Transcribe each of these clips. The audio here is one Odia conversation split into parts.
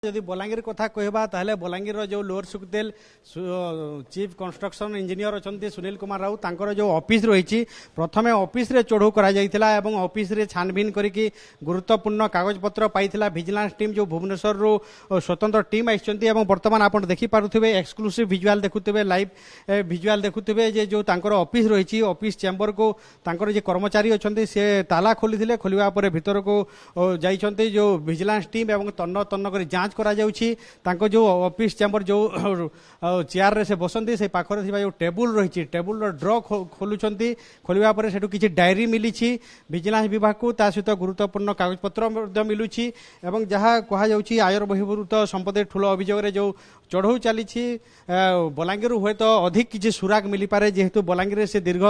যদি বଲାଙ୍ଗୀର କଥା କହିବା ତାହେଲେ ବଲାଙ୍ଗୀରର ଯେଉଁ lower Suktel chief construction engineer ଅଛନ୍ତି ସୁନୀଲ କୁମାର ରାଉତ ତାଙ୍କର ଯେଉଁ ଅଫିସ୍ ରହିଛି ପ୍ରଥମେ ଅଫିସ୍ରେ ଚଢ଼ଉ କରାଯାଇଥିଲା ଏବଂ ଅଫିସ୍ରେ ଛାନଭିନ କରିକି ଗୁରୁତ୍ୱପୂର୍ଣ୍ଣ କାଗଜପତ୍ର ପାଇଥିଲା ଭିଜିଲାନ୍ସ ଟିମ୍ ଯେଉଁ ଭୁବନେଶ୍ୱରରୁ ସ୍ୱତନ୍ତ୍ର ଟିମ୍ ଆସିଛନ୍ତି ଏବଂ ବର୍ତ୍ତମାନ ଆପଣ ଦେଖିପାରୁଥିବେ ଏକ୍ସକ୍ଲୁସିଭ୍ ଭିଜୁଆଲ ଦେଖୁଥିବେ ଲାଇଭ୍ ଭିଜୁଆଲ ଦେଖୁଥିବେ ଯେ ଯେଉଁ ତାଙ୍କର ଅଫିସ୍ ରହିଛି ଅଫିସ୍ ଚେମ୍ବରକୁ ତାଙ୍କର ଯେ କର୍ମଚାରୀ ଅଛନ୍ତି ସେ ତାଲା ଖୋଲିଥିଲେ ଖୋଲିବା ପରେ ଭିତରକୁ ଯାଇଛନ୍ତି ଯେଉଁ ଭିଜିଲାନ୍ସ ଟିମ୍ ଏବଂ ତନ୍ନ ତନ୍ନ କରି ଯାଞ୍ଚ କରାଯାଉଛି ତାଙ୍କ ଯେଉଁ ଅଫିସ୍ ଚେମ୍ବର ଯେଉଁ ଚେୟାରରେ ସେ ବସନ୍ତି ସେ ପାଖରେ ଥିବା ଯେଉଁ ଟେବୁଲ ରହିଛି ଟେବୁଲର ଡ୍ର ଖୋଲୁଛନ୍ତି ଖୋଲିବା ପରେ ସେଠୁ କିଛି ଡାଏରୀ ମିଳିଛି ଭିଜିଲାନ୍ସ ବିଭାଗକୁ ତା ସହିତ ଗୁରୁତ୍ୱପୂର୍ଣ୍ଣ କାଗଜପତ୍ର ମଧ୍ୟ ମିଳୁଛି ଏବଂ ଯାହା କୁହାଯାଉଛି ଆୟର ବହିର୍ଭୂତ ସମ୍ପତ୍ତି ଠୁଳ ଅଭିଯୋଗରେ ଯେଉଁ ଚଢ଼ଉ ଚାଲିଛି ବଲାଙ୍ଗୀରରୁ ହୁଏତ ଅଧିକ କିଛି ସୁରାଗ ମିଳିପାରେ ଯେହେତୁ ବଲାଙ୍ଗୀରରେ ସେ ଦୀର୍ଘ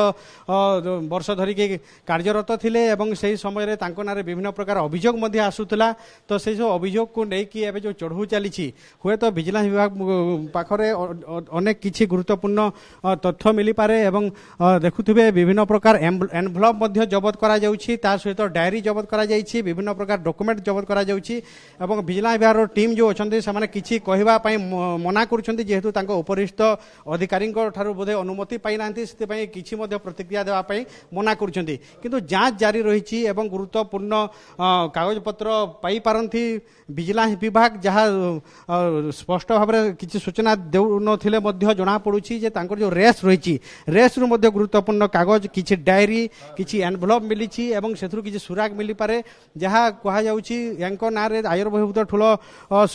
ବର୍ଷ ଧରିକି କାର୍ଯ୍ୟରତ ଥିଲେ ଏବଂ ସେହି ସମୟରେ ତାଙ୍କ ନାଁରେ ବିଭିନ୍ନ ପ୍ରକାର ଅଭିଯୋଗ ମଧ୍ୟ ଆସୁଥିଲା ତ ସେସବୁ ଅଭିଯୋଗକୁ ନେଇକି ଏବେ ଯେଉଁ ଚଢ଼ଉ ଚାଲିଛି ହୁଏତ ଭିଜିଲାନ୍ସ ବିଭାଗ ପାଖରେ ଅନେକ କିଛି ଗୁରୁତ୍ୱପୂର୍ଣ୍ଣ ତଥ୍ୟ ମିଳିପାରେ ଏବଂ ଦେଖୁଥିବେ ବିଭିନ୍ନ ପ୍ରକାର ଏନଭଲପ ମଧ୍ୟ ଜବତ କରାଯାଉଛି ତା ସହିତ ଡାଏରୀ ଜବତ କରାଯାଇଛି ବିଭିନ୍ନ ପ୍ରକାର ଡକୁମେଣ୍ଟ ଜବତ କରାଯାଉଛି ଏବଂ ଭିଜିଲାନ୍ସ ବିଭାଗର ଟିମ୍ ଯେଉଁ ଅଛନ୍ତି ସେମାନେ କିଛି କହିବା ପାଇଁ ମନା କରୁଛନ୍ତି ଯେହେତୁ ତାଙ୍କ ଉପରିସ୍ଥ ଅଧିକାରୀଙ୍କ ଠାରୁ ବୋଧେ ଅନୁମତି ପାଇନାହାନ୍ତି ସେଥିପାଇଁ କିଛି ମଧ୍ୟ ପ୍ରତିକ୍ରିୟା ଦେବା ପାଇଁ ମନା କରୁଛନ୍ତି କିନ୍ତୁ ଯାଞ୍ଚ ଜାରି ରହିଛି ଏବଂ ଗୁରୁତ୍ୱପୂର୍ଣ୍ଣ କାଗଜପତ୍ର ପାଇପାରନ୍ତି ଭିଜିଲାନ୍ସ ବିଭାଗ ଯାହା ସ୍ପଷ୍ଟ ଭାବରେ କିଛି ସୂଚନା ଦେଉନଥିଲେ ମଧ୍ୟ ଜଣାପଡ଼ୁଛି ଯେ ତାଙ୍କର ଯେଉଁ ରେସ୍ ରହିଛି ରେସ୍ରୁ ମଧ୍ୟ ଗୁରୁତ୍ୱପୂର୍ଣ୍ଣ କାଗଜ କିଛି ଡାଏରୀ କିଛି ଏନଭଲପ ମିଳିଛି ଏବଂ ସେଥିରୁ କିଛି ସୁରାଗ ମିଳିପାରେ ଯାହା କୁହାଯାଉଛି ୟାଙ୍କ ନାଁରେ ଆୟର ବହିର୍ଭୂତ ଠୁଳ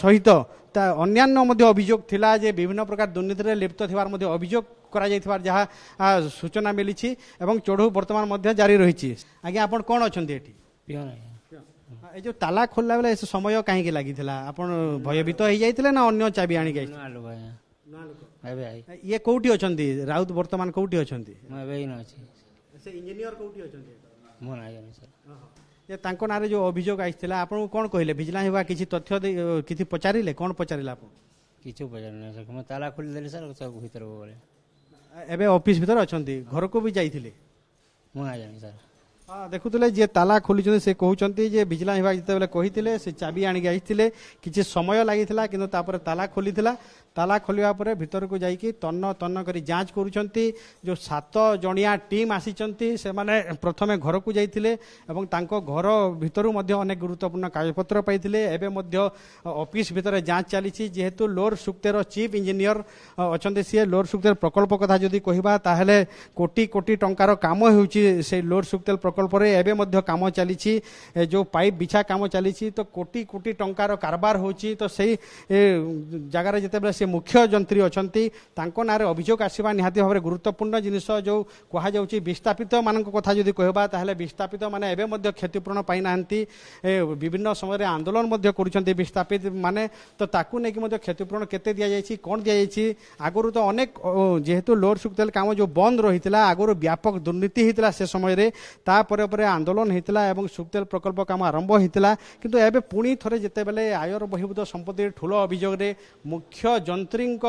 ସହିତ ଅନ୍ୟାନ୍ୟ ମଧ୍ୟ ଅଭିଯୋଗ ଥିଲା ଯେ ବିଭିନ୍ନ ପ୍ରକାର ଦୁର୍ନୀତିରେ ଲିପ୍ତ ଥିବାର ମଧ୍ୟ ଅଭିଯୋଗ କରାଯାଇଥିବାର ଯାହା ସୂଚନା ମିଳିଛି ଏବଂ ଚଢ଼ଉ ବର୍ତ୍ତମାନ ମଧ୍ୟ ଜାରି ରହିଛି ଆଜ୍ଞା ଆପଣ କ'ଣ ଅଛନ୍ତି ଏଠି এই যে তালা খোলা বেলা এসে সময় কাহিঁকি লাগিଥିଲା ଆପଣ ଭୟଭୀତ ହେଇଯାଇଥିଲେ ନା ଅନ୍ୟ ଚାବି ଆଣିକି ଇଏ କୋଉଠି ଅଛନ୍ତି ରାଉତ ବର୍ତ୍ତମାନ କୋଉଠି ଅଛନ୍ତି ସେ ଇଞ୍ଜିନିୟର କୋଉଠି ଅଛନ୍ତି ଯେ ତାଙ୍କ ନାଁରେ ଯେଉଁ ଅଭିଯୋଗ ଆସିଥିଲା ଆପଣଙ୍କୁ କ'ଣ କହିଲେ ଭିଜିଲାନ୍ସ ବିଭାଗ କିଛି ତଥ୍ୟ କିଛି ପଚାରିଲେ କ'ଣ ପଚାରିଲେ ଆପଣ କିଛି ପଚାରିନି ତାଲା ଖୋଲିଦେଲି ସାର୍ ସବୁ ଭିତରକୁ ଗଲେ ଏବେ ଅଫିସ୍ ଭିତରେ ଅଛନ୍ତି ଘରକୁ ବି ଯାଇଥିଲେ ମୁଁ ଜାଣି ସାର୍ ଦେଖୁଥିଲେ ଯିଏ ତାଲା ଖୋଲିଛନ୍ତି ସେ କହୁଛନ୍ତି ଯେ ଭିଜିଲାନ୍ସ ବିଭାଗ ଯେତେବେଳେ କହିଥିଲେ ସେ ଚାବି ଆଣିକି ଆସିଥିଲେ କିଛି ସମୟ ଲାଗିଥିଲା କିନ୍ତୁ ତାପରେ ତାଲା ଖୋଲିଥିଲା ତାଲା ଖୋଲିବା ପରେ ଭିତରକୁ ଯାଇକି ତନ୍ନ ତନ୍ନ କରି ଯାଞ୍ଚ କରୁଛନ୍ତି ଯେଉଁ 7 ଜଣିଆ ଟିମ୍ ଆସିଛନ୍ତି ସେମାନେ ପ୍ରଥମେ ଘରକୁ ଯାଇଥିଲେ ଏବଂ ତାଙ୍କ ଘର ଭିତରୁ ମଧ୍ୟ ଅନେକ ଗୁରୁତ୍ୱପୂର୍ଣ୍ଣ କାଗଜପତ୍ର ପାଇଥିଲେ ଏବେ ମଧ୍ୟ ଅଫିସ୍ ଭିତରେ ଯାଞ୍ଚ ଚାଲିଛି ଯେହେତୁ ଲୋଅର ସୁକତେର ଚିଫ୍ ଇଞ୍ଜିନିୟର ଅଛନ୍ତି ସିଏ ଲୋଅର ସୁକତେଲ ପ୍ରକଳ୍ପ କଥା ଯଦି କହିବା ତାହେଲେ କୋଟି କୋଟି ଟଙ୍କାର କାମ ହେଉଛି ସେଇ ଲୋଅର ସୁକତେଲ ପ୍ରକଳ୍ପରେ ଏବେ ମଧ୍ୟ କାମ ଚାଲିଛି ଯେଉଁ ପାଇପ୍ ବିଛା କାମ ଚାଲିଛି ତ କୋଟି କୋଟି ଟଙ୍କାର କାରବାର ହେଉଛି ତ ସେଇ ଜାଗାରେ ଯେତେବେଳେ ସେ ମୁଖ୍ୟ ଯନ୍ତ୍ରୀ ଅଛନ୍ତି ତାଙ୍କ ନାଁରେ ଅଭିଯୋଗ ଆସିବା ନିହାତି ଭାବରେ ଗୁରୁତ୍ୱପୂର୍ଣ୍ଣ ଜିନିଷ ଯେଉଁ କୁହାଯାଉଛି ବିସ୍ଥାପିତମାନଙ୍କ କଥା ଯଦି କହିବା ତାହେଲେ ବିସ୍ଥାପିତମାନେ ଏବେ ମଧ୍ୟ କ୍ଷତିପୂରଣ ପାଇନାହାନ୍ତି ବିଭିନ୍ନ ସମୟରେ ଆନ୍ଦୋଳନ ମଧ୍ୟ କରୁଛନ୍ତି ବିସ୍ଥାପିତ ମାନେ ତ ତାକୁ ନେଇକି ମଧ୍ୟ କ୍ଷତିପୂରଣ କେତେ ଦିଆଯାଇଛି କ'ଣ ଦିଆଯାଇଛି ଆଗରୁ ତ ଅନେକ ଯେହେତୁ ଲୋଅର ସୁକତେଲ କାମ ଯେଉଁ ବନ୍ଦ ରହିଥିଲା ଆଗରୁ ବ୍ୟାପକ ଦୁର୍ନୀତି ହେଇଥିଲା ସେ ସମୟରେ ତାପରେ ପରେ ଆନ୍ଦୋଳନ ହେଇଥିଲା ଏବଂ ସୁକତେଲ ପ୍ରକଳ୍ପ କାମ ଆରମ୍ଭ ହେଇଥିଲା କିନ୍ତୁ ଏବେ ପୁଣି ଥରେ ଯେତେବେଳେ ଆୟର ବହିର୍ଭୂତ ସମ୍ପତ୍ତି ଠୁଳ ଅଭିଯୋଗରେ ମୁଖ୍ୟ ଯନ୍ତ୍ରୀଙ୍କ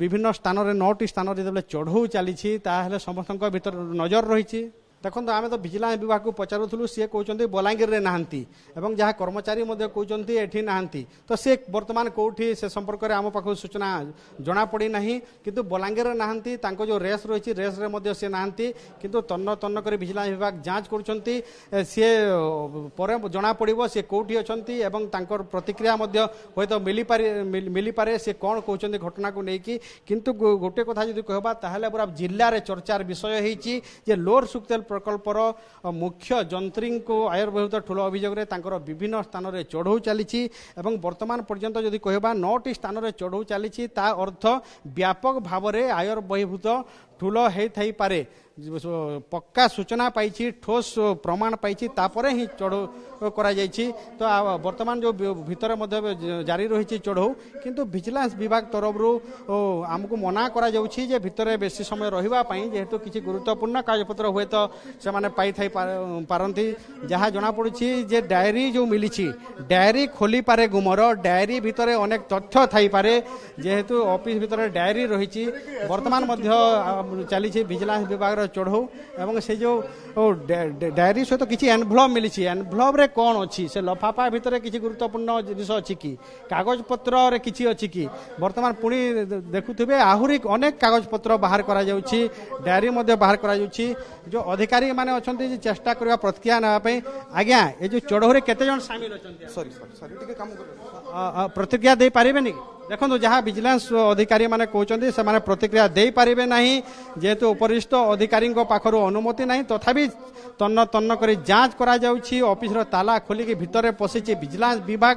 ବିଭିନ୍ନ ସ୍ଥାନରେ 9ଟି ସ୍ଥାନରେ ଯେତେବେଳେ ଚଢ଼ଉ ଚାଲିଛି ତାହେଲେ ସମସ୍ତଙ୍କ ଭିତରେ ନଜର ରହିଛି ଦେଖନ୍ତୁ ଆମେ ତ ଭିଜିଲାନ୍ସ ବିଭାଗକୁ ପଚାରୁଥିଲୁ ସିଏ କହୁଛନ୍ତି ବଲାଙ୍ଗୀରରେ ନାହାନ୍ତି ଏବଂ ଯାହା କର୍ମଚାରୀ ମଧ୍ୟ କହୁଛନ୍ତି ଏଠି ନାହାନ୍ତି ତ ସେ ବର୍ତ୍ତମାନ କେଉଁଠି ସେ ସମ୍ପର୍କରେ ଆମ ପାଖକୁ ସୂଚନା ଜଣାପଡ଼ି ନାହିଁ କିନ୍ତୁ ବଲାଙ୍ଗୀରରେ ନାହାନ୍ତି ତାଙ୍କ ଯେଉଁ ରେସ୍ ରହିଛି ରେସ୍ରେ ମଧ୍ୟ ସେ ନାହାନ୍ତି କିନ୍ତୁ ତନ୍ନ ତନ୍ନ କରି ଭିଜିଲାନ୍ସ ବିଭାଗ ଯାଞ୍ଚ କରୁଛନ୍ତି ସିଏ ପରେ ଜଣାପଡ଼ିବ ସେ କେଉଁଠି ଅଛନ୍ତି ଏବଂ ତାଙ୍କର ପ୍ରତିକ୍ରିୟା ମଧ୍ୟ ହୁଏତ ମିଳିପାରେ ସେ କ'ଣ କହୁଛନ୍ତି ଘଟଣାକୁ ନେଇକି କିନ୍ତୁ ଗୋଟେ କଥା ଯଦି କହିବା ତାହେଲେ ପୁରା ଜିଲ୍ଲାରେ ଚର୍ଚ୍ଚାର ବିଷୟ ହେଇଛି ଯେ ଲୋଅର ସୁକତେଲ ପ୍ରକଳ୍ପର ମୁଖ୍ୟ ଯନ୍ତ୍ରୀଙ୍କୁ ଆୟର ବହିର୍ଭୂତ ଠୁଳ ଅଭିଯୋଗରେ ତାଙ୍କର ବିଭିନ୍ନ ସ୍ଥାନରେ ଚଢ଼ଉ ଚାଲିଛି ଏବଂ ବର୍ତ୍ତମାନ ପର୍ଯ୍ୟନ୍ତ ଯଦି କହିବା 9ଟି ସ୍ଥାନରେ ଚଢ଼ଉ ଚାଲିଛି ତା ଅର୍ଥ ବ୍ୟାପକ ଭାବରେ ଆୟର ବହିର୍ଭୂତ ଠୁଳ ହେଇଥାଇପାରେ ପକ୍କା ସୂଚନା ପାଇଛି ଠୋସ୍ ପ୍ରମାଣ ପାଇଛି ତାପରେ ହିଁ ଚଢ଼ଉ କରାଯାଇଛି ତ ବର୍ତ୍ତମାନ ଯେଉଁ ଭିତରେ ମଧ୍ୟ ଜାରି ରହିଛି ଚଢ଼ଉ କିନ୍ତୁ ଭିଜିଲାନ୍ସ ବିଭାଗ ତରଫରୁ ଆମକୁ ମନା କରାଯାଉଛି ଯେ ଭିତରେ ବେଶୀ ସମୟ ରହିବା ପାଇଁ ଯେହେତୁ କିଛି ଗୁରୁତ୍ୱପୂର୍ଣ୍ଣ କାଗଜପତ୍ର ହୁଏତ ସେମାନେ ପାଇଥାଇ ପାରନ୍ତି ଯାହା ଜଣାପଡ଼ୁଛି ଯେ ଡାଏରୀ ଯେଉଁ ମିଳିଛି ଡାଏରୀ ଖୋଲିପାରେ ଗୁମର ଡାଏରୀ ଭିତରେ ଅନେକ ତଥ୍ୟ ଥାଇପାରେ ଯେହେତୁ ଅଫିସ୍ ଭିତରେ ଡାଏରୀ ରହିଛି ବର୍ତ୍ତମାନ ମଧ୍ୟ ଚାଲିଛି ଭିଜିଲାନ୍ସ ବିଭାଗର ଚଢ଼ଉ ଏବଂ ସେ ଯେଉଁ ଡାଏରୀ ସହିତ କିଛି ଏନଭଲପ୍ ମିଳିଛି ଏନଭଲପ୍ରେ କ'ଣ ଅଛି ସେ ଲଫାଫା ଭିତରେ କିଛି ଗୁରୁତ୍ୱପୂର୍ଣ୍ଣ ଜିନିଷ ଅଛି କି କାଗଜପତ୍ରରେ କିଛି ଅଛି କି ବର୍ତ୍ତମାନ ପୁଣି ଦେଖୁଥିବେ ଆହୁରି ଅନେକ କାଗଜପତ୍ର ବାହାର କରାଯାଉଛି ଡାଏରୀ ମଧ୍ୟ ବାହାର କରାଯାଉଛି ଯେଉଁ ଅଧିକାରୀମାନେ ଅଛନ୍ତି ଯେ ଚେଷ୍ଟା କରିବା ପ୍ରତିକ୍ରିୟା ନେବା ପାଇଁ ଆଜ୍ଞା ଏ ଯେଉଁ ଚଢ଼ଉରେ କେତେ ଜଣ ସାମିଲ ଅଛନ୍ତି ପ୍ରତିକ୍ରିୟା ଦେଇପାରିବେନି ଦେଖନ୍ତୁ ଯାହା ଭିଜିଲାନ୍ସ ଅଧିକାରୀମାନେ କହୁଛନ୍ତି ସେମାନେ ପ୍ରତିକ୍ରିୟା ଦେଇପାରିବେ ନାହିଁ ଯେହେତୁ ଉପରିସ୍ଥ ଅଧିକାରୀଙ୍କ ପାଖରୁ ଅନୁମତି ନାହିଁ ତଥାପି ତନ୍ନ ତନ୍ନ କରି ଯାଞ୍ଚ କରାଯାଉଛି ଅଫିସର ତାଲା ଖୋଲିକି ଭିତରେ ପଶିଛି ଭିଜିଲାନ୍ସ ବିଭାଗ